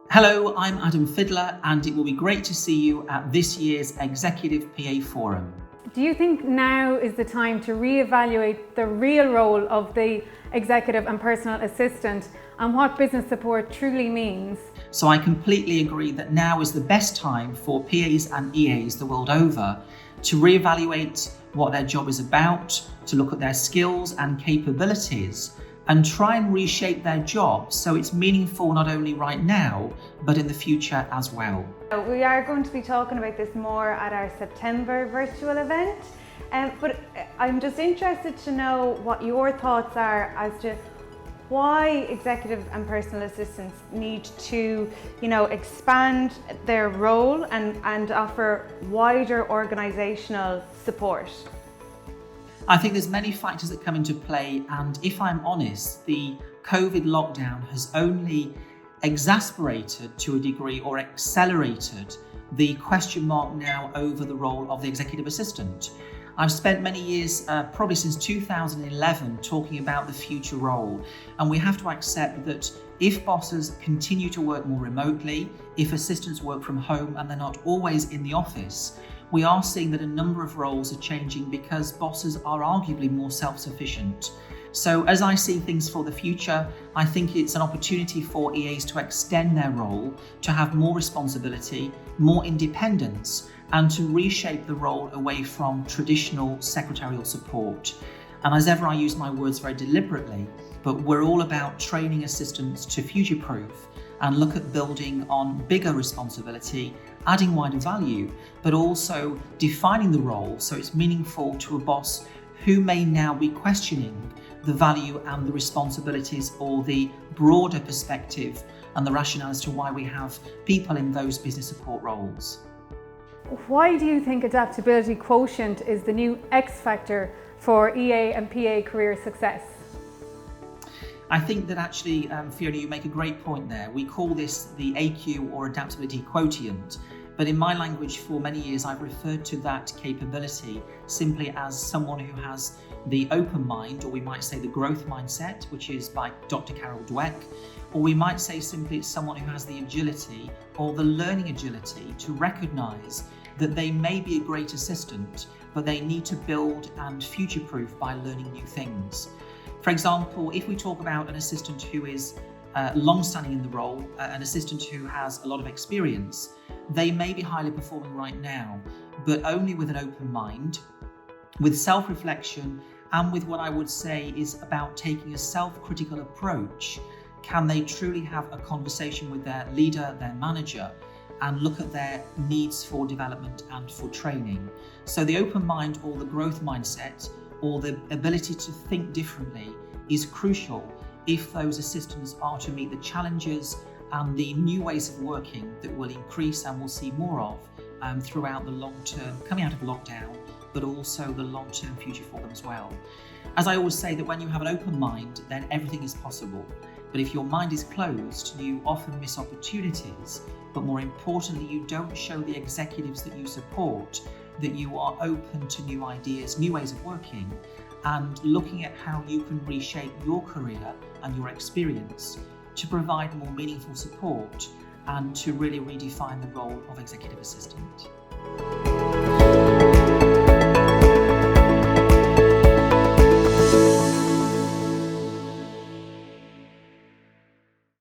Hello, I'm Adam Fidler, and it will be great to see you at this year's Executive PA Forum. Do you think now is the time to reevaluate the real role of the executive and personal assistant and what business support truly means? So I completely agree that now is the best time for PAs and EAs the world over to reevaluate what their job is about, to look at their skills and capabilities, and try and reshape their job so it's meaningful not only right now, but in the future as well. We are going to be talking about this more at our September virtual event, but I'm just interested to know what your thoughts are as to why executive and personal assistants need to, expand their role and offer wider organisational support. I think there's many factors that come into play, and if I'm honest, the COVID lockdown has only exasperated to a degree or accelerated the question mark now over the role of the executive assistant. I've spent many years, probably since 2011, talking about the future role, and we have to accept that if bosses continue to work more remotely, if assistants work from home and they're not always in the office, we are seeing that a number of roles are changing because bosses are arguably more self-sufficient. So as I see things for the future, I think it's an opportunity for EAs to extend their role, to have more responsibility, more independence, and to reshape the role away from traditional secretarial support. And as ever, I use my words very deliberately, but we're all about training assistants to future-proof and look at building on bigger responsibility, adding wider value, but also defining the role so it's meaningful to a boss who may now be questioning the value and the responsibilities or the broader perspective and the rationale as to why we have people in those business support roles. Why do you think adaptability quotient is the new X factor for EA and PA career success? I think that actually, Fiona, you make a great point there. We call this the AQ or adaptability quotient, but in my language for many years I've referred to that capability simply as someone who has the open mind, or we might say the growth mindset, which is by Dr. Carol Dweck, or we might say simply it's someone who has the agility or the learning agility to recognise that they may be a great assistant, but they need to build and future-proof by learning new things. For example, if we talk about an assistant who is long-standing in the role, an assistant who has a lot of experience, they may be highly performing right now, but only with an open mind, with self-reflection, and with what I would say is about taking a self-critical approach. Can they truly have a conversation with their leader, their manager, and look at their needs for development and for training? So the open mind or the growth mindset or the ability to think differently is crucial if those assistants are to meet the challenges and the new ways of working that will increase and we'll see more of throughout the long term, coming out of lockdown, but also the long-term future for them as well. As I always say, that when you have an open mind, then everything is possible. But if your mind is closed, you often miss opportunities, but more importantly, you don't show the executives that you support that you are open to new ideas, new ways of working, and looking at how you can reshape your career and your experience to provide more meaningful support and to really redefine the role of executive assistant.